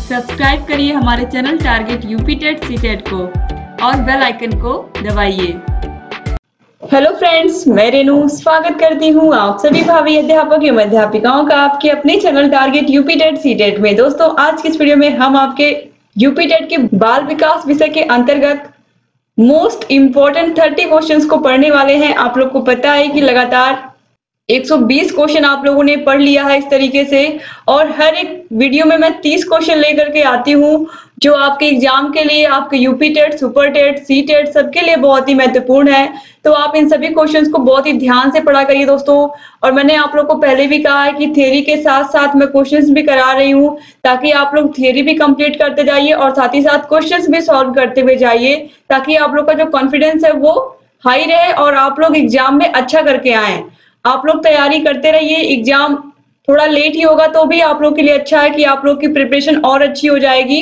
Subscribe करिए हमारे channel Target UP TET CTET को और बेल आइकन को दबाइए। हेलो फ्रेंड्स, मैं रेनू स्वागत करती हूँ आप सभी भावी अध्यापक एवं अध्यापिकाओं का आपके अपने channel Target UP TET CTET में। दोस्तों, आज की इस वीडियो में हम आपके यूपी टेट के बाल विकास विषय के अंतर्गत मोस्ट इम्पोर्टेंट 30 क्वेश्चंस को पढ़ने वाले हैं। आप लोग को पता है कि लगातार 120 क्वेश्चन आप लोगों ने पढ़ लिया है इस तरीके से, और हर एक वीडियो में मैं 30 क्वेश्चन लेकर के आती हूँ जो आपके एग्जाम के लिए, आपके UP TET, super TET, C TET सबके लिए बहुत ही महत्वपूर्ण है। तो आप इन सभी क्वेश्चंस को बहुत ही ध्यान से पढ़ा करिए दोस्तों। और मैंने आप लोग को पहले भी कहा है कि थियरी के साथ साथ मैं क्वेश्चंस भी करा रही हूँ, ताकि आप लोग थियरी भी कंप्लीट करते जाइए और साथ ही साथ क्वेश्चंस भी सॉल्व करते हुए जाइए, ताकि आप लोग का जो कॉन्फिडेंस है वो हाई रहे और आप लोग एग्जाम में अच्छा करके आए। आप लोग तैयारी करते रहिए, एग्जाम थोड़ा लेट ही होगा तो भी आप लोग के लिए अच्छा है कि आप लोग की प्रिपरेशन और अच्छी हो जाएगी।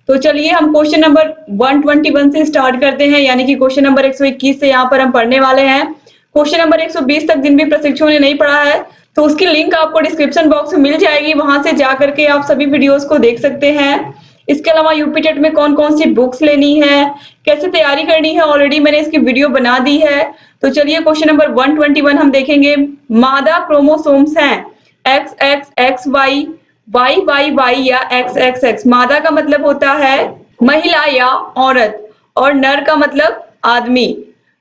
तो चलिए हम क्वेश्चन नंबर 121 से स्टार्ट करते हैं, यानी कि क्वेश्चन नंबर 121 से यहाँ पर हम पढ़ने वाले हैं। क्वेश्चन नंबर 120 तक जिन भी प्रशिक्षुओं ने नहीं पढ़ा है तो उसकी लिंक आपको डिस्क्रिप्शन बॉक्स में मिल जाएगी, वहां से जा करके आप सभी वीडियोस को देख सकते हैं। इसके अलावा यूपी टेट में कौन कौन सी बुक्स लेनी है, कैसे तैयारी करनी है, ऑलरेडी मैंने इसकी वीडियो बना दी है। तो चलिए क्वेश्चन नंबर 121 हम देखेंगे। मादा क्रोमोसोम्स हैं XXXY, YYY या XXX। मादा का मतलब होता है महिला या औरत और नर का मतलब आदमी।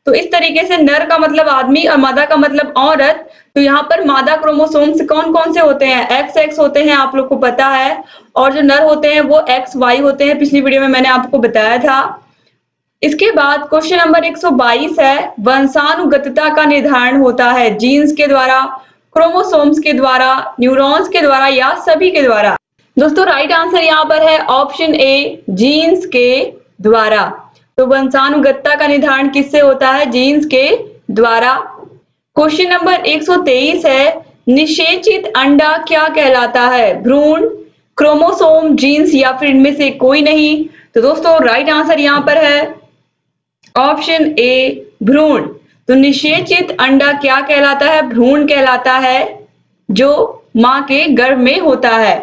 तो इस तरीके से नर का मतलब आदमी और मादा का मतलब औरत। तो यहाँ पर मादा क्रोमोसोम्स कौन कौन से होते हैं? XX होते हैं, आप लोग को पता है, और जो नर होते हैं वो XY होते हैं। पिछली वीडियो में मैंने आपको बताया था। इसके बाद क्वेश्चन नंबर 122 है, वंशानुगतता का निर्धारण होता है जीन्स के द्वारा, क्रोमोसोम्स के द्वारा, न्यूरॉन्स के द्वारा या सभी के द्वारा। दोस्तों, राइट आंसर यहाँ पर है ऑप्शन ए, जीन्स के द्वारा। तो वंशानुगतता का निर्धारण किससे होता है? जीन्स के द्वारा। क्वेश्चन नंबर 123 है, निषेचित अंडा क्या कहलाता है? भ्रूण, क्रोमोसोम, जीन्स या फिर इनमें से कोई नहीं। तो दोस्तों, राइट आंसर यहाँ पर है ऑप्शन ए, भ्रूण। तो निषेचित अंडा क्या कहलाता है? भ्रूण कहलाता है, जो मां के गर्भ में होता है।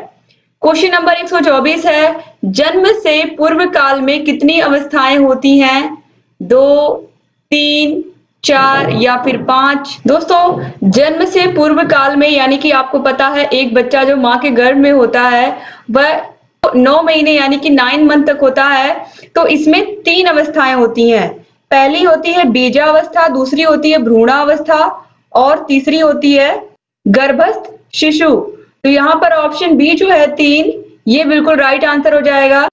क्वेश्चन नंबर 124 है, जन्म से पूर्व काल में कितनी अवस्थाएं होती हैं? 2, 3, 4 या फिर 5। दोस्तों, जन्म से पूर्व काल में यानी कि आपको पता है एक बच्चा जो मां के गर्भ में होता है वह 9 महीने यानी कि 9 मंथ तक होता है। तो इसमें 3 अवस्थाएं होती हैं। पहली होती है बीजावस्था, दूसरी होती है भ्रूणावस्था और तीसरी होती है गर्भस्थ शिशु। तो यहाँ पर ऑप्शन बी जो है 3, ये बिल्कुल राइट आंसर हो जाएगा।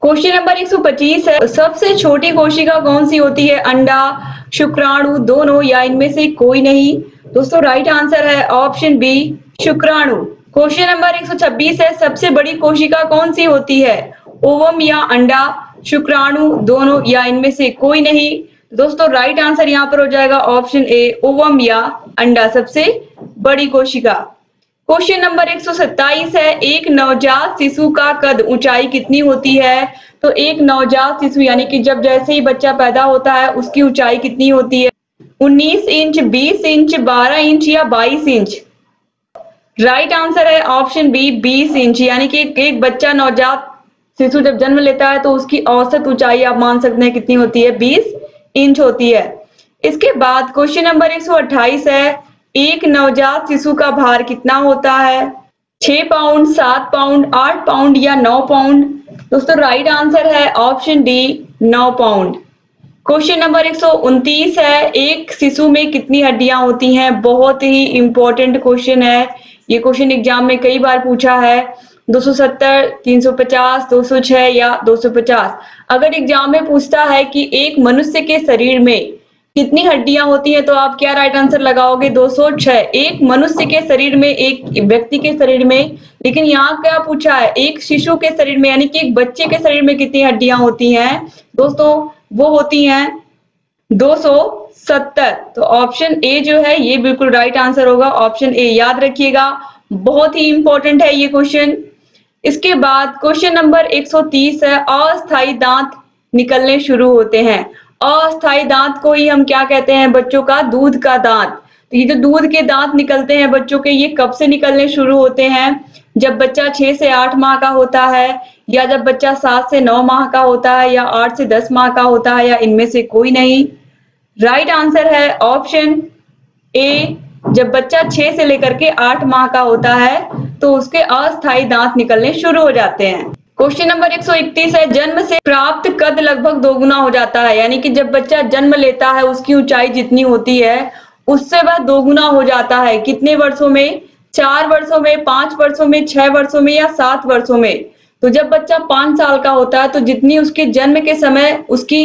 क्वेश्चन नंबर 125 है, सबसे छोटी कोशिका कौन सी होती है? अंडा, शुक्राणु, दोनों या इनमें से कोई नहीं। दोस्तों, राइट आंसर है ऑप्शन बी, शुक्राणु। क्वेश्चन नंबर 126 है, सबसे बड़ी कोशिका कौन सी होती है? ओवम या अंडा, शुक्राणु, दोनों या इनमें से कोई नहीं। दोस्तों, राइट आंसर यहाँ पर हो जाएगा ऑप्शन ए, ओवम या अंडा सबसे बड़ी कोशिका। क्वेश्चन नंबर 127 है, एक नवजात शिशु का कद ऊंचाई कितनी होती है? तो एक नवजात शिशु यानी कि जब जैसे ही बच्चा पैदा होता है उसकी ऊंचाई कितनी होती है? 19 इंच, 20 इंच, 12 इंच या 22 इंच। राइट आंसर है ऑप्शन बी, 20 इंच। यानी कि एक बच्चा नवजात शिशु जब जन्म लेता है तो उसकी औसत ऊंचाई आप मान सकते हैं कितनी होती है? 20 इंच होती है। इसके बाद क्वेश्चन नंबर 128 है, एक नवजात शिशु का भार कितना होता है? 6 पाउंड, 7 पाउंड, 8 पाउंड या 9 पाउंड। दोस्तों, राइट आंसर है option D, 9 pound. Question number 129 है, एक शिशु में कितनी हड्डियां होती हैं? बहुत ही इंपॉर्टेंट क्वेश्चन है। ये क्वेश्चन एग्जाम में कई बार पूछा है। 270, 350, 206 या 250। अगर एग्जाम में पूछता है कि एक मनुष्य के शरीर में कितनी हड्डियां होती हैं तो आप क्या राइट आंसर लगाओगे? 206। एक मनुष्य के शरीर में, एक व्यक्ति के शरीर में। लेकिन यहाँ क्या पूछा है? एक शिशु के शरीर में यानी कि एक बच्चे के शरीर में कितनी हड्डियां होती हैं? दोस्तों, वो होती हैं 270। तो ऑप्शन ए जो है ये बिल्कुल राइट आंसर होगा, ऑप्शन ए। याद रखिएगा, बहुत ही इंपॉर्टेंट है ये क्वेश्चन। इसके बाद क्वेश्चन नंबर 130 है, अस्थायी दांत निकलने शुरू होते हैं। अस्थायी दांत को ही हम क्या कहते हैं बच्चों का? दूध का दांत। तो ये जो दूध के दांत निकलते हैं बच्चों के, ये कब से निकलने शुरू होते हैं? जब बच्चा 6 से 8 माह का होता है, या जब बच्चा 7 से 9 माह का होता है, या 8 से 10 माह का होता है, या इनमें से कोई नहीं। राइट आंसर है ऑप्शन ए, जब बच्चा 6 से लेकर के 8 माह का होता है तो उसके अस्थायी दांत निकलने शुरू हो जाते हैं। क्वेश्चन नंबर 131 है, जन्म से प्राप्त कद लगभग दोगुना हो जाता है, यानी कि जब बच्चा जन्म लेता है उसकी ऊंचाई जितनी होती है उससे वह दोगुना हो जाता है। कितने वर्षों में? 4 वर्षों में, 5 वर्षों में, 6 वर्षों में, या 7 वर्षों में। तो जब बच्चा 5 साल का होता है तो जितनी उसके जन्म के समय उसकी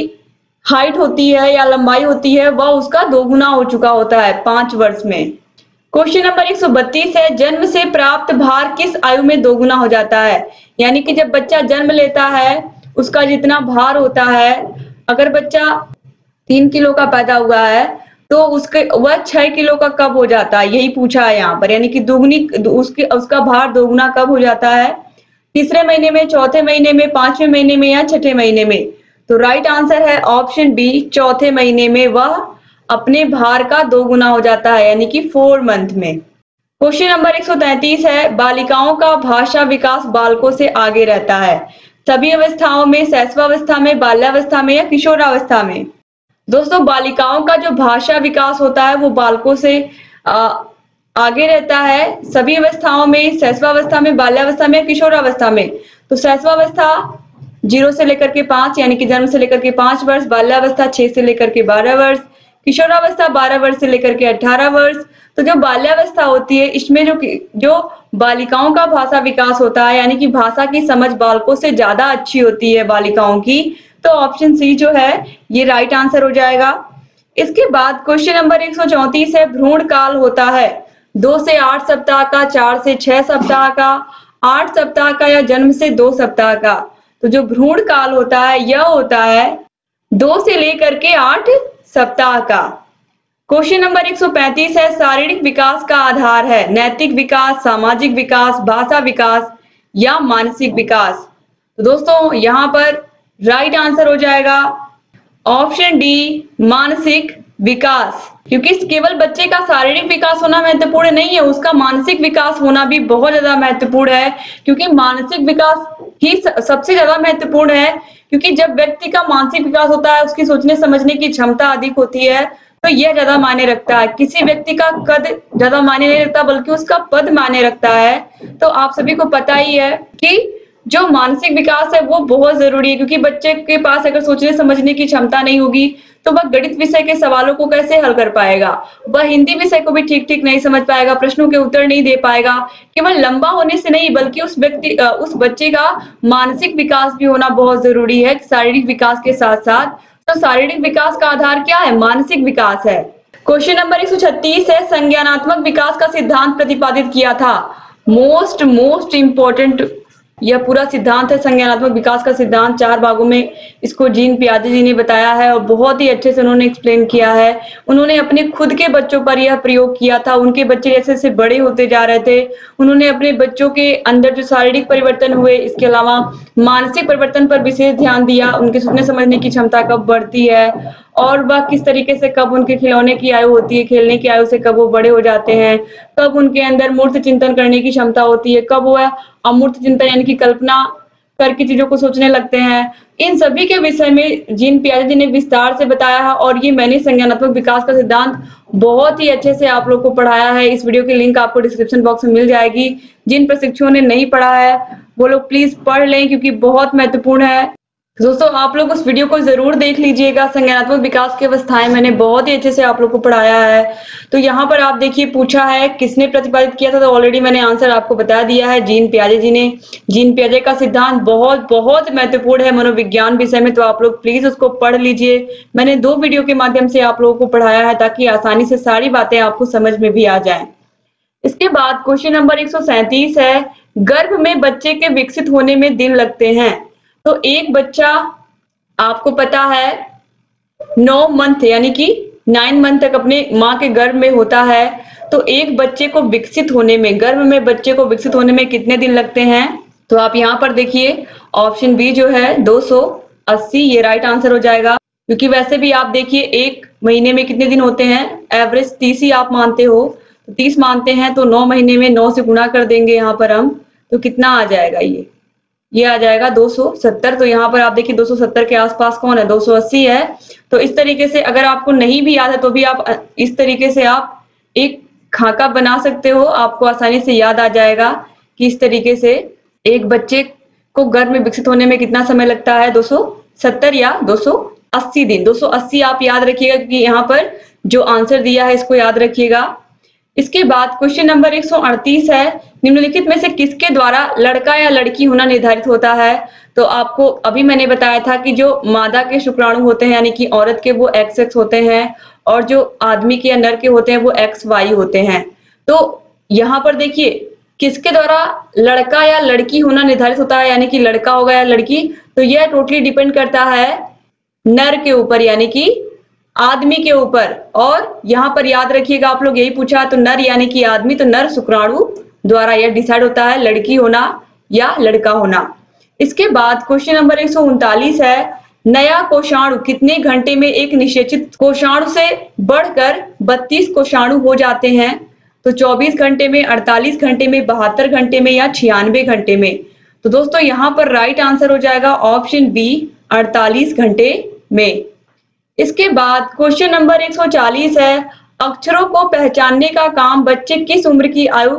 हाइट होती है या लंबाई होती है वह उसका दोगुना हो चुका होता है 5 वर्ष में। क्वेश्चन नंबर 132 है, जन्म से प्राप्त भार किस आयु में दोगुना हो जाता है? यानी कि जब बच्चा जन्म लेता है उसका जितना भार होता है, अगर बच्चा 3 किलो का पैदा हुआ है तो वह 6 किलो का कब हो जाता है, यही पूछा है यहाँ पर। यानी कि उसका भार दोगुना कब हो जाता है? तीसरे महीने में, चौथे महीने में, 5वें महीने में, या 6ठे महीने में। तो राइट आंसर है ऑप्शन बी, चौथे महीने में वह अपने भार का दोगुना हो जाता है, यानी कि 4 मंथ में। क्वेश्चन नंबर 133 है, बालिकाओं का भाषा विकास बालकों से आगे रहता है सभी अवस्थाओं में, शैशवावस्था में, बाल्यावस्था में, या किशोरावस्था में? दोस्तों, बालिकाओं का जो भाषा विकास होता है वो बालकों से आगे रहता है सभी अवस्थाओं में, शैशवावस्था में, बाल्यावस्था में, किशोरावस्था में। तो शैशवावस्था 0 से लेकर के 5 यानी कि जन्म से लेकर के 5 वर्ष, बाल्यावस्था 6 से लेकर के 12 वर्ष, किशोरावस्था 12 वर्ष से लेकर के 18 वर्ष। तो जो बाल्यावस्था होती है इसमें जो बालिकाओं का भाषा विकास होता है, यानी कि भाषा की समझ बालकों से ज्यादा अच्छी होती है बालिकाओं की। तो ऑप्शन सी जो है ये राइट आंसर हो जाएगा। इसके बाद क्वेश्चन नंबर 134 है, भ्रूण काल होता है 2 से 8 सप्ताह का, 4 से 6 सप्ताह का, 8 सप्ताह का, या जन्म से 2 सप्ताह का? तो जो भ्रूण काल होता है यह होता है 2 से लेकर के 8 सप्ताह का। क्वेश्चन नंबर 135 है, शारीरिक विकास का आधार है नैतिक विकास, सामाजिक विकास, भाषा विकास, या मानसिक विकास? तो दोस्तों यहाँ पर राइट आंसर हो जाएगा ऑप्शन डी, मानसिक विकास। क्योंकि केवल बच्चे का शारीरिक विकास होना महत्वपूर्ण नहीं है, उसका मानसिक विकास होना भी बहुत ज्यादा महत्वपूर्ण है। क्योंकि मानसिक विकास ही सबसे ज्यादा महत्वपूर्ण है, क्योंकि जब व्यक्ति का मानसिक विकास होता है उसकी सोचने समझने की क्षमता अधिक होती है, तो यह ज्यादा मायने रखता है। किसी व्यक्ति का कद ज्यादा मायने नहीं रखता बल्कि उसका पद मायने रखता है। तो आप सभी को पता ही है कि जो मानसिक विकास है वो बहुत जरूरी है, क्योंकि बच्चे के पास अगर सोचने समझने की क्षमता नहीं होगी तो वह गणित विषय के सवालों को कैसे हल कर पाएगा, वह हिंदी विषय को भी ठीक ठीक नहीं समझ पाएगा, प्रश्नों के उत्तर नहीं दे पाएगा। केवल लंबा होने से नहीं बल्कि उस बच्चे का मानसिक विकास भी होना बहुत जरूरी है शारीरिक विकास के साथ साथ। तो शारीरिक विकास का आधार क्या है? मानसिक विकास है। क्वेश्चन नंबर 136 है, संज्ञानात्मक विकास का सिद्धांत प्रतिपादित किया था। मोस्ट इंपॉर्टेंट यह पूरा सिद्धांत है संज्ञानात्मक विकास का सिद्धांत। 4 भागों में इसको जीन पियाजे जी ने बताया है और बहुत ही अच्छे से उन्होंने एक्सप्लेन किया है। उन्होंने अपने खुद के बच्चों पर यह प्रयोग किया था। उनके बच्चे जैसे जैसे बड़े होते जा रहे थे उन्होंने अपने बच्चों के अंदर जो शारीरिक परिवर्तन हुए, इसके अलावा मानसिक परिवर्तन पर विशेष ध्यान दिया। उनके सोचने समझने की क्षमता कब बढ़ती है और वह किस तरीके से कब उनके खिलौने की आयु होती है, खेलने की आयु से कब वो बड़े हो जाते हैं, कब उनके अंदर मूर्त चिंतन करने की क्षमता होती है, कब वह अमूर्त चिंतन यानी कि कल्पना करके चीजों को सोचने लगते हैं। इन सभी के विषय में जीन पियाजे जी ने विस्तार से बताया है और ये मैंने संज्ञानात्मक विकास का सिद्धांत बहुत ही अच्छे से आप लोग को पढ़ाया है। इस वीडियो की लिंक आपको डिस्क्रिप्शन बॉक्स में मिल जाएगी। जिन प्रशिक्षुओं ने नहीं पढ़ा है वो लोग प्लीज पढ़ लें क्योंकि बहुत महत्वपूर्ण है। दोस्तों आप लोग उस वीडियो को जरूर देख लीजिएगा। संज्ञानात्मक विकास की अवस्थाएं मैंने बहुत ही अच्छे से आप लोग को पढ़ाया है। तो यहाँ पर आप देखिए पूछा है किसने प्रतिपादित किया था, तो ऑलरेडी मैंने आंसर आपको बता दिया है, जीन पियाजे जी ने। जीन पियाजे का सिद्धांत बहुत बहुत महत्वपूर्ण है मनोविज्ञान विषय में, तो आप लोग प्लीज उसको पढ़ लीजिए। मैंने 2 वीडियो के माध्यम से आप लोगों को पढ़ाया है ताकि आसानी से सारी बातें आपको समझ में भी आ जाए। इसके बाद क्वेश्चन नंबर 137 है, गर्भ में बच्चे के विकसित होने में दिन लगते हैं। तो एक बच्चा आपको पता है 9 मंथ यानी कि 9 मंथ तक अपने माँ के गर्भ में होता है। तो एक बच्चे को विकसित होने में, गर्भ में बच्चे को विकसित होने में कितने दिन लगते हैं? तो आप यहाँ पर देखिए ऑप्शन बी जो है 280 ये राइट आंसर हो जाएगा। क्योंकि वैसे भी आप देखिए एक महीने में कितने दिन होते हैं, एवरेज 30 ही आप मानते हो, तो 30 मानते हैं तो 9 महीने में 9 से गुणा कर देंगे यहाँ पर हम, तो कितना आ जाएगा ये आ जाएगा 270। तो यहाँ पर आप देखिए 270 के आसपास कौन है, 280 है। तो इस तरीके से अगर आपको नहीं भी याद है तो भी आप इस तरीके से आप एक खाका बना सकते हो, आपको आसानी से याद आ जाएगा कि इस तरीके से एक बच्चे को गर्भ में विकसित होने में कितना समय लगता है, 270 या 280 दिन। 280 आप याद रखिएगा कि यहाँ पर जो आंसर दिया है इसको याद रखिएगा। इसके बाद क्वेश्चन नंबर 138 है, निम्नलिखित में से किसके द्वारा लड़का या लड़की होना निर्धारित होता है। तो आपको अभी मैंने बताया था कि जो मादा के शुक्राणु होते हैं यानी कि औरत के वो XX होते हैं और जो आदमी के या नर के होते हैं वो XY होते हैं। तो यहाँ पर देखिए किसके द्वारा लड़का या लड़की होना निर्धारित होता है, यानी कि लड़का होगा या लड़की, तो यह टोटली डिपेंड करता है नर के ऊपर यानी कि आदमी के ऊपर। और यहाँ पर याद रखिएगा आप लोग यही पूछा तो नर यानी कि आदमी, तो नर शुक्राणु द्वारा यह डिसाइड होता है लड़की होना या लड़का होना। इसके बाद क्वेश्चन नंबर 139 है, नया कोषाणु कितने घंटे में एक निषेचित कोषाणु से बढ़कर 32 कोषाणु हो जाते हैं। तो 24 घंटे में, 48 घंटे में, 72 घंटे में या 96 घंटे में। तो दोस्तों यहाँ पर राइट आंसर हो जाएगा ऑप्शन बी, 48 घंटे में। इसके बाद क्वेश्चन नंबर 140 है, अक्षरों को पहचानने का काम बच्चे किस उम्र की आयु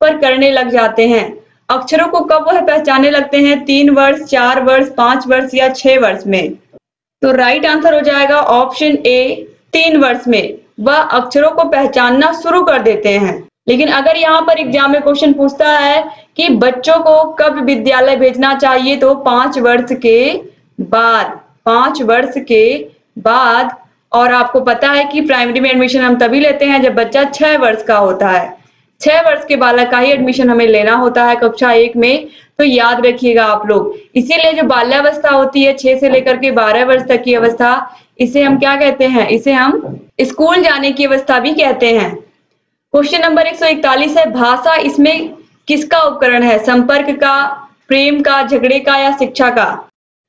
पर करने लग जाते हैं। अक्षरों को कब वह पहचानने लगते हैं, 3 वर्ष, 4 वर्ष, 5 वर्ष या 6 वर्ष में। तो राइट आंसर हो जाएगा ऑप्शन ए, 3 वर्ष में वह अक्षरों को पहचानना शुरू कर देते हैं। लेकिन अगर यहाँ पर एग्जाम में क्वेश्चन पूछता है कि बच्चों को कब विद्यालय भेजना चाहिए, तो 5 वर्ष के बाद, 5 वर्ष के बाद। और आपको पता है कि प्राइमरी में एडमिशन हम तभी लेते हैं जब बच्चा 6 वर्ष का होता है। 6 वर्ष के बालक का ही एडमिशन हमें लेना होता है कक्षा 1 में, तो याद रखिएगा आप लोग। इसीलिए जो बाल्यावस्था होती है 6 से लेकर के 12 वर्ष तक की अवस्था, इसे हम क्या कहते हैं, इसे हम स्कूल जाने की अवस्था भी कहते हैं। क्वेश्चन नंबर 141 है, भाषा इसमें किसका उपकरण है, संपर्क का, प्रेम का, झगड़े का या शिक्षा का।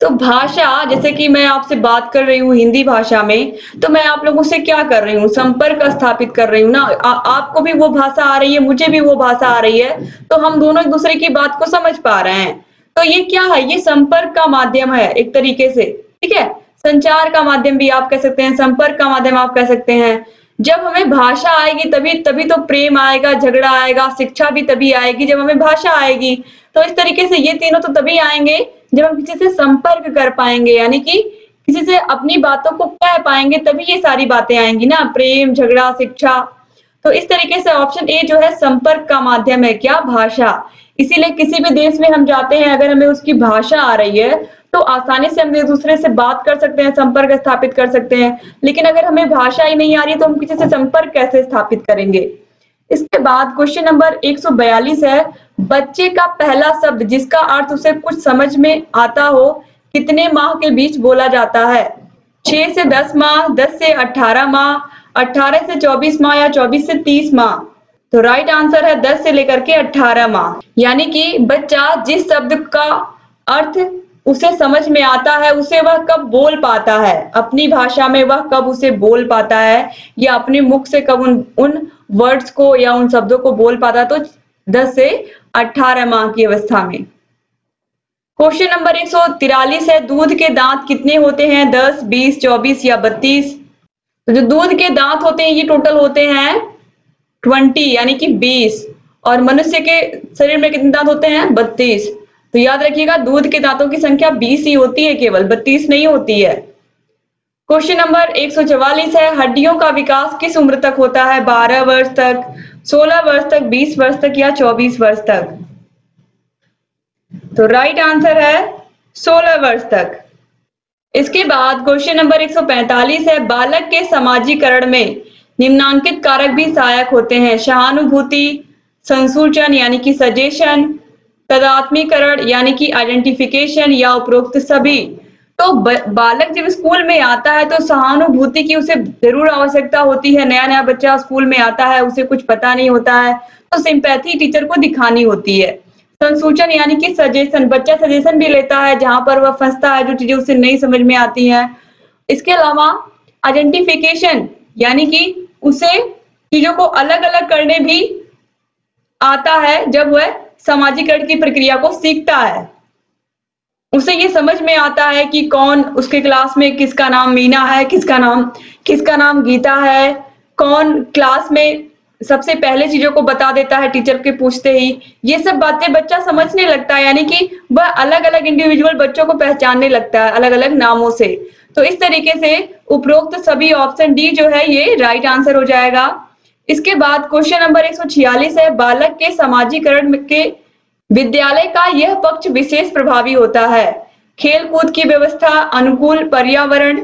तो भाषा, जैसे कि मैं आपसे बात कर रही हूँ हिंदी भाषा में, तो मैं आप लोगों से क्या कर रही हूँ, संपर्क स्थापित कर रही हूँ ना। आपको भी वो भाषा आ रही है, मुझे भी वो भाषा आ रही है, तो हम दोनों एक दूसरे की बात को समझ पा रहे हैं। तो ये क्या है, ये संपर्क का माध्यम है एक तरीके से, ठीक है। संचार का माध्यम भी आप कह सकते हैं, संपर्क का माध्यम आप कह सकते हैं। जब हमें भाषा आएगी तभी तो प्रेम आएगा, झगड़ा आएगा, शिक्षा भी तभी आएगी जब हमें भाषा आएगी। तो इस तरीके से ये तीनों तो तभी आएंगे जब हम किसी से संपर्क कर पाएंगे, यानी कि किसी से अपनी बातों को कह पाएंगे, तभी ये सारी बातें आएंगी ना, प्रेम, झगड़ा, शिक्षा। तो इस तरीके से ऑप्शन ए जो है संपर्क का माध्यम है, क्या, भाषा। इसीलिए किसी भी देश में हम जाते हैं, अगर हमें उसकी भाषा आ रही है तो आसानी से हम एक दूसरे से बात कर सकते हैं, संपर्क स्थापित कर सकते हैं। लेकिन अगर हमें भाषा ही नहीं आ रही है तो हम किसी से संपर्क कैसे स्थापित करेंगे। इसके बाद क्वेश्चन नंबर 142 है, बच्चे का पहला शब्द जिसका अर्थ उसे कुछ समझ में आता हो कितने माह के बीच बोला जाता है। 6 से 10 माह, 10 से 18 माह, 18 से 24 माह या 24 से 30 माह। तो राइट आंसर है 10 से लेकर के 18 माह। यानी कि बच्चा जिस शब्द का अर्थ उसे समझ में आता है उसे वह कब बोल पाता है, अपनी भाषा में वह कब उसे बोल पाता है या अपने मुख से कब उन वर्ड्स को या उन शब्दों को बोल पाता है। तो 10 से 18 माह की अवस्था में। क्वेश्चन नंबर 143 है, दूध के दांत कितने होते हैं, 10, 20, 24 या 32। तो जो दूध के दांत होते हैं ये टोटल होते हैं 20 यानी कि 20, और मनुष्य के शरीर में कितने दांत होते हैं, 32। तो याद रखिएगा दूध के दांतों की संख्या 20 ही होती है, केवल 32 नहीं होती है। क्वेश्चन नंबर 144 है, हड्डियों का विकास किस उम्र तक होता है, 12 वर्ष तक, 16 वर्ष तक, 20 वर्ष तक या 24 वर्ष तक। तो राइट आंसर है 16 वर्ष तक। इसके बाद क्वेश्चन नंबर 145 है, बालक के समाजीकरण में निम्नांकित कारक भी सहायक होते हैं, सहानुभूति, संसूचन यानी कि सजेशन, तदात्मीकरण यानी कि आइडेंटिफिकेशन या उपरोक्त सभी। तो बालक जब स्कूल में आता है तो सहानुभूति की उसे जरूर आवश्यकता होती है। नया नया बच्चा स्कूल में आता है, उसे कुछ पता नहीं होता है, तो सिंपैथी टीचर को दिखानी होती है। संसूचन यानी कि सजेशन, बच्चा सजेशन भी लेता है जहां पर वह फंसता है, जो चीजें उसे नहीं समझ में आती हैं। इसके अलावा आइडेंटिफिकेशन यानी कि उसे चीजों को अलग अलग करने भी आता है जब वह सामाजिकरण की प्रक्रिया को सीखता है। उसे ये समझ में आता है कि कौन उसके क्लास में, किसका नाम मीना है, किसका नाम गीता है, कौन क्लास में सबसे पहले चीजों को बता देता है टीचर के पूछते ही। ये सब बातें बच्चा समझने लगता है, यानी कि वह अलग अलग इंडिविजुअल बच्चों को पहचानने लगता है अलग अलग नामों से। तो इस तरीके से उपरोक्त सभी ऑप्शन डी जो है ये राइट आंसर हो जाएगा। इसके बाद क्वेश्चन नंबर 146 है, बालक के समाजीकरण के विद्यालय का यह पक्ष विशेष प्रभावी होता है। खेल कूद की व्यवस्था, अनुकूल पर्यावरण,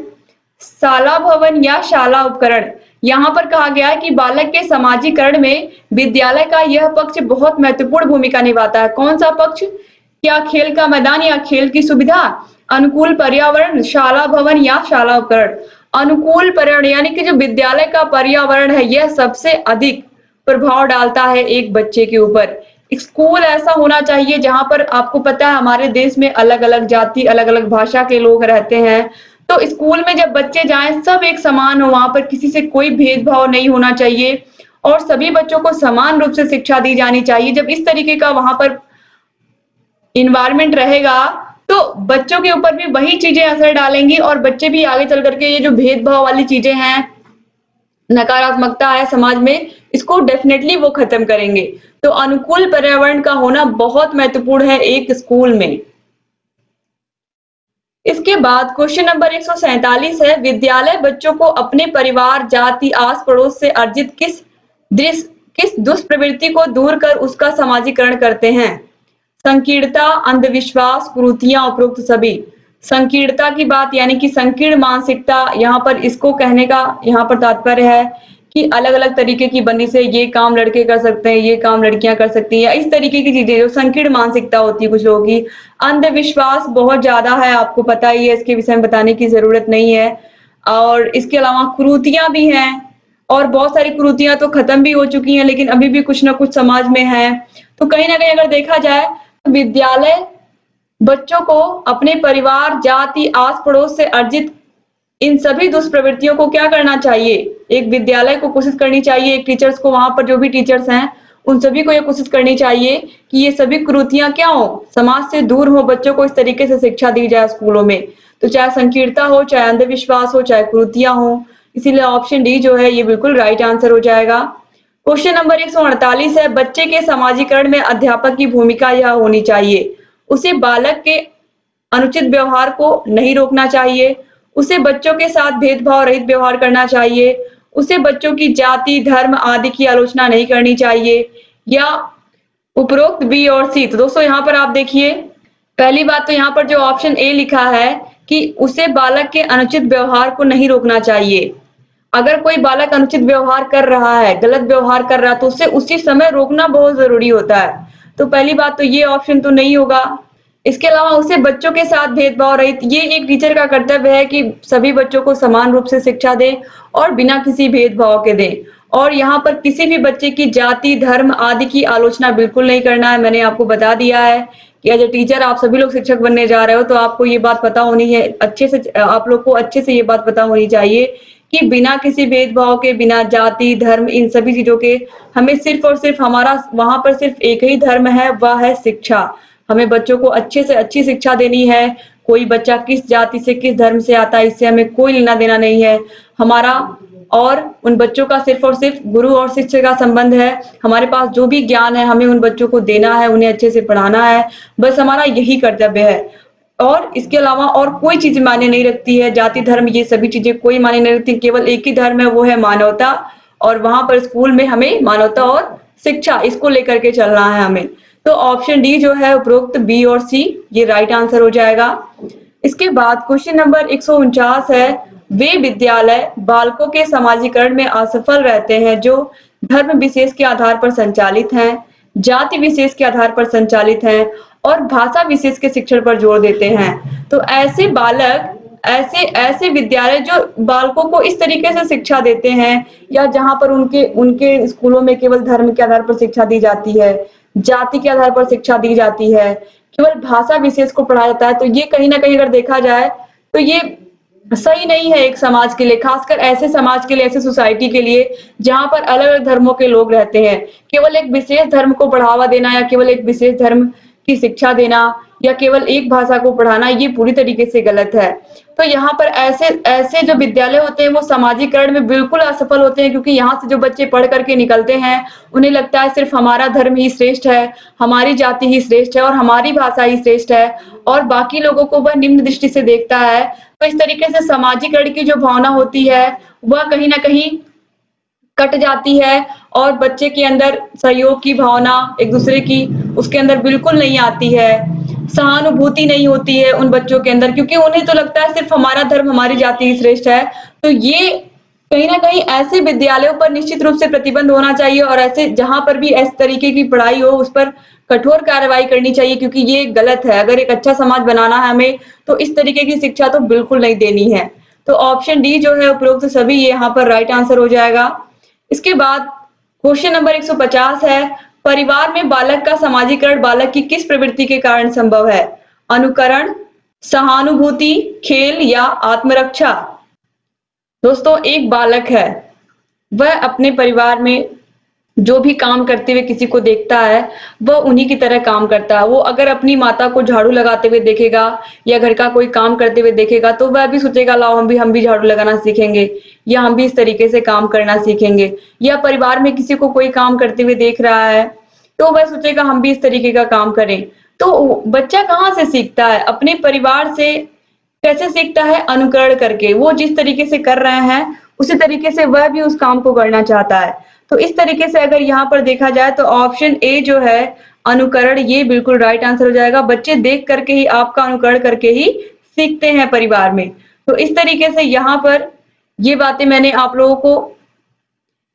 शाला भवन या शाला उपकरण। यहाँ पर कहा गया है कि बालक के समाजीकरण में विद्यालय का यह पक्ष बहुत महत्वपूर्ण भूमिका निभाता है। कौन सा पक्ष? क्या खेल का मैदान या खेल की सुविधा, अनुकूल पर्यावरण, शाला भवन या शाला उपकरण। अनुकूल पर्यावरण यानी कि जो विद्यालय का पर्यावरण है यह सबसे अधिक प्रभाव डालता है एक बच्चे के ऊपर। स्कूल ऐसा होना चाहिए जहां पर आपको पता है हमारे देश में अलग अलग जाति, अलग अलग भाषा के लोग रहते हैं। तो स्कूल में जब बच्चे जाएं सब एक समान हो, वहां पर किसी से कोई भेदभाव नहीं होना चाहिए और सभी बच्चों को समान रूप से शिक्षा दी जानी चाहिए। जब इस तरीके का वहां पर इन्वायरमेंट रहेगा तो बच्चों के ऊपर भी वही चीजें असर डालेंगी और बच्चे भी आगे चल करके ये जो भेदभाव वाली चीजें हैं, नकारात्मकता है समाज में, इसको डेफिनेटली वो खत्म करेंगे। तो अनुकूल पर्यावरण का होना बहुत महत्वपूर्ण है एक स्कूल में। इसके बाद क्वेश्चन नंबर 147 है, विद्यालय बच्चों को अपने परिवार, जाति, आस पड़ोस से अर्जित किस दुष्प्रवृत्ति को दूर कर उसका समाजीकरण करते हैं। संकीर्णता, अंधविश्वास, कुरीतियां, उपरोक्त सभी। संकीर्णता की बात यानी कि संकीर्ण मानसिकता, यहाँ पर इसको कहने का यहाँ पर तात्पर्य है कि अलग अलग तरीके की बनी से ये काम लड़के कर सकते हैं, ये काम लड़कियां कर सकती हैं, इस तरीके की चीजें जो संकीर्ण मानसिकता होती है कुछ लोगों की। अंधविश्वास बहुत ज्यादा है, आपको पता ही है, इसके विषय में बताने की जरूरत नहीं है। और इसके अलावा कुरीतियां भी हैं और बहुत सारी कुरीतियां तो खत्म भी हो चुकी हैं लेकिन अभी भी कुछ ना कुछ समाज में है। तो कहीं ना कहीं अगर देखा जाए तो विद्यालय बच्चों को अपने परिवार, जाति, आस पड़ोस से अर्जित इन सभी दुष्प्रवृत्तियों को क्या करना चाहिए, एक विद्यालय को कोशिश करनी चाहिए, एक टीचर्स को, वहां पर जो भी टीचर्स हैं उन सभी को ये कोशिश करनी चाहिए कि ये सभी कुरीतियां क्या हो, समाज से दूर हो, बच्चों को इस तरीके से शिक्षा दी जाए स्कूलों में। तो चाहे संकीर्णता हो, चाहे अंधविश्वास हो, चाहे कुरीतियां हो, इसीलिए ऑप्शन डी जो है ये बिल्कुल राइट आंसर हो जाएगा। क्वेश्चन नंबर 148 है, बच्चे के समाजीकरण में अध्यापक की भूमिका यह होनी चाहिए। उसे बालक के अनुचित व्यवहार को नहीं रोकना चाहिए, उसे बच्चों के साथ भेदभाव रहित व्यवहार करना चाहिए, उसे बच्चों की जाति, धर्म आदि की आलोचना नहीं करनी चाहिए, या उपरोक्त बी और सी। तो दोस्तों यहाँ पर आप देखिए, पहली बात तो यहाँ पर जो ऑप्शन ए लिखा है कि उसे बालक के अनुचित व्यवहार को नहीं रोकना चाहिए। अगर कोई बालक अनुचित व्यवहार कर रहा है, गलत व्यवहार कर रहा है, तो उसे उसी समय रोकना बहुत जरूरी होता है। तो पहली बात तो ये ऑप्शन तो नहीं होगा। इसके अलावा उसे बच्चों के साथ भेदभाव रहित, ये एक टीचर का कर्तव्य है कि सभी बच्चों को समान रूप से शिक्षा दे और बिना किसी भेदभाव के दे। और यहाँ पर किसी भी बच्चे की जाति, धर्म आदि की आलोचना बिल्कुल नहीं करना है। मैंने आपको बता दिया है कि एज ए टीचर आप सभी लोग शिक्षक बनने जा रहे हो तो आपको ये बात पता होनी है, अच्छे से आप लोग को अच्छे से ये बात पता होनी चाहिए कि बिना किसी भेदभाव के, बिना जाति, धर्म, इन सभी चीजों के, हमें सिर्फ और सिर्फ हमारा वहां पर सिर्फ एक ही धर्म है, वह है शिक्षा। हमें बच्चों को अच्छे से अच्छी शिक्षा देनी है। कोई बच्चा किस जाति से, किस धर्म से आता है, इससे हमें कोई लेना देना नहीं है। हमारा और उन बच्चों का सिर्फ और सिर्फ गुरु और शिष्य का संबंध है। हमारे पास जो भी ज्ञान है हमें उन बच्चों को देना है, उन्हें अच्छे से पढ़ाना है, बस हमारा यही कर्तव्य है। और इसके अलावा और कोई चीज मायने नहीं रखती है, जाति, धर्म, ये सभी चीजें कोई मायने नहीं रखती। केवल एक ही धर्म है, वो है मानवता। और वहां पर स्कूल में हमें मानवता और शिक्षा, इसको लेकर के चलना है हमें। तो ऑप्शन डी जो है उपरोक्त बी और सी ये राइट आंसर हो जाएगा। इसके बाद क्वेश्चन नंबर 149 है, वे विद्यालय बालकों के समाजीकरण में असफल रहते हैं जो धर्म विशेष के आधार पर संचालित हैं, जाति विशेष के आधार पर संचालित हैं और भाषा विशेष के शिक्षण पर जोर देते हैं। तो ऐसे बालक, ऐसे विद्यालय जो बालकों को इस तरीके से शिक्षा देते हैं या जहां पर उनके स्कूलों में केवल धर्म के आधार पर शिक्षा दी जाती है, जाति के आधार पर शिक्षा दी जाती है, केवल भाषा विशेष को पढ़ाया जाता है, तो ये कहीं ना कहीं अगर देखा जाए तो ये सही नहीं है एक समाज के लिए, खासकर ऐसे समाज के लिए, ऐसे सोसाइटी के लिए जहां पर अलग अलग धर्मों के लोग रहते हैं। केवल एक विशेष धर्म को बढ़ावा देना या केवल एक विशेष धर्म की शिक्षा देना या केवल एक भाषा को पढ़ाना, ये पूरी तरीके से गलत है। तो यहाँ पर ऐसे ऐसे जो विद्यालय होते हैं वो सामाजिकरण में बिल्कुल असफल होते हैं, क्योंकि यहाँ से जो बच्चे पढ़ करके निकलते हैं उन्हें लगता है सिर्फ हमारा धर्म ही श्रेष्ठ है, हमारी जाति ही श्रेष्ठ है और हमारी भाषा ही श्रेष्ठ है, और बाकी लोगों को वह निम्न दृष्टि से देखता है। तो इस तरीके से सामाजिकरण की जो भावना होती है वह कहीं ना कहीं कट जाती है और बच्चे के अंदर सहयोग की भावना एक दूसरे की उसके अंदर बिल्कुल नहीं आती है। सहानुभूति नहीं होती है उन बच्चों के अंदर, क्योंकि उन्हें तो लगता है सिर्फ हमारा धर्म हमारी जाति ही श्रेष्ठ है। तो ये कहीं ना कहीं ऐसे विद्यालयों पर निश्चित रूप से प्रतिबंध होना चाहिए और ऐसे जहां पर भी इस तरीके की पढ़ाई हो उस पर कठोर कार्रवाई करनी चाहिए, क्योंकि ये गलत है। अगर एक अच्छा समाज बनाना है हमें तो इस तरीके की शिक्षा तो बिल्कुल नहीं देनी है। तो ऑप्शन डी जो है उपरोक्त सभी ये यहाँ पर राइट आंसर हो जाएगा। इसके बाद क्वेश्चन नंबर 150 है, परिवार में बालक का समाजीकरण बालक की किस प्रवृत्ति के कारण संभव है? अनुकरण, सहानुभूति, खेल या आत्मरक्षा? दोस्तों एक बालक है, वह अपने परिवार में जो भी काम करते हुए किसी को देखता है वह उन्हीं की तरह काम करता है। वो अगर अपनी माता को झाड़ू लगाते हुए देखेगा या घर का कोई काम करते हुए देखेगा तो वह भी सोचेगा लाओ हम भी झाड़ू लगाना सीखेंगे या हम भी इस तरीके से काम करना सीखेंगे। या परिवार में किसी को कोई काम करते हुए देख रहा है तो वह सोचेगा हम भी इस तरीके का काम करें। तो बच्चा कहाँ से सीखता है? अपने परिवार से। कैसे सीखता है? अनुकरण करके। वो जिस तरीके से कर रहे हैं उसी तरीके से वह भी उस काम को करना चाहता है। तो इस तरीके से अगर यहाँ पर देखा जाए तो ऑप्शन ए जो है अनुकरण, ये बिल्कुल राइट आंसर हो जाएगा। बच्चे देख करके ही, आपका अनुकरण करके ही सीखते हैं परिवार में। तो इस तरीके से यहाँ पर ये बातें मैंने आप लोगों को,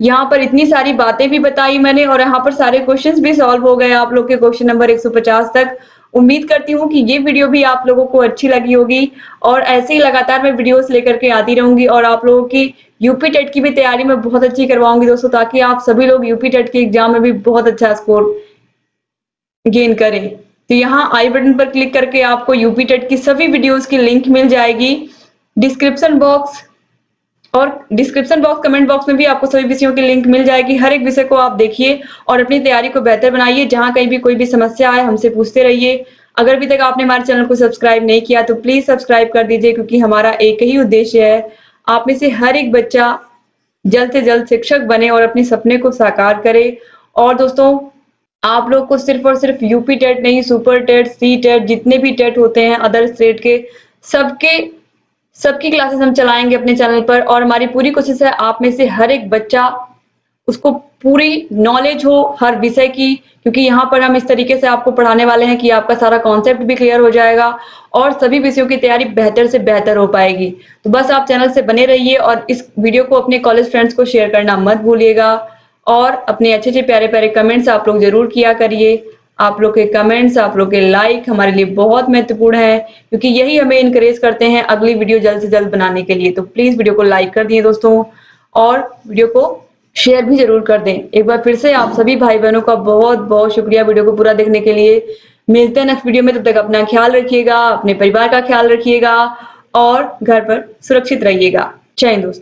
यहाँ पर इतनी सारी बातें भी बताई मैंने और यहाँ पर सारे क्वेश्चंस भी सॉल्व हो गए आप लोग के क्वेश्चन नंबर 150 तक। उम्मीद करती हूँ कि ये वीडियो भी आप लोगों को अच्छी लगी होगी और ऐसे ही लगातार मैं वीडियोस लेकर के आती रहूंगी और आप लोगों की यूपी टेट की भी तैयारी मैं बहुत अच्छी करवाऊंगी दोस्तों, ताकि आप सभी लोग यूपी टेट के एग्जाम में भी बहुत अच्छा स्कोर गेन करें। तो यहाँ आई बटन पर क्लिक करके आपको यूपी टेट की सभी वीडियोस की लिंक मिल जाएगी। डिस्क्रिप्शन बॉक्स कमेंट बॉक्स में भी आपको सभी विषयों की लिंक मिल जाएगी। हर एक विषय को आप देखिए और अपनी तैयारी को बेहतर बनाइए। जहां कहीं भी कोई भी समस्या आए हमसे पूछते रहिए। अगर अभी तक आपने हमारे चैनल को सब्सक्राइब नहीं किया तो प्लीज सब्सक्राइब कर दीजिए, क्योंकि हमारा एक ही उद्देश्य है, आप में से हर एक बच्चा जल्द से जल्द शिक्षक बने और अपने सपने को साकार करे। और दोस्तों आप लोग को सिर्फ और सिर्फ यूपी टेट नहीं, सुपर टेट, सी टेट, जितने भी टेट होते हैं अदर स्टेट के, सबकी क्लासेस हम चलाएंगे अपने चैनल पर। और हमारी पूरी कोशिश है आप में से हर एक बच्चा उसको पूरी नॉलेज हो हर विषय की, क्योंकि यहाँ पर हम इस तरीके से आपको पढ़ाने वाले हैं कि आपका सारा कॉन्सेप्ट भी क्लियर हो जाएगा और सभी विषयों की तैयारी बेहतर से बेहतर हो पाएगी। तो बस आप चैनल से बने रहिए और इस वीडियो को अपने कॉलेज फ्रेंड्स को शेयर करना मत भूलिएगा और अपने अच्छे अच्छे प्यारे प्यारे कमेंट्स आप लोग जरूर किया करिए। आप लोग के कमेंट्स, आप लोग के लाइक हमारे लिए बहुत महत्वपूर्ण है, क्योंकि यही हमें इनकरेज करते हैं अगली वीडियो जल्द से जल्द बनाने के लिए। तो प्लीज वीडियो को लाइक कर दिए दोस्तों और वीडियो को शेयर भी जरूर कर दें। एक बार फिर से आप सभी भाई बहनों का बहुत बहुत शुक्रिया वीडियो को पूरा देखने के लिए। मिलते हैं नेक्स्ट वीडियो में, तब तक अपना ख्याल रखिएगा, अपने परिवार का ख्याल रखिएगा और घर पर सुरक्षित रहिएगा। जय हिंद दोस्तों।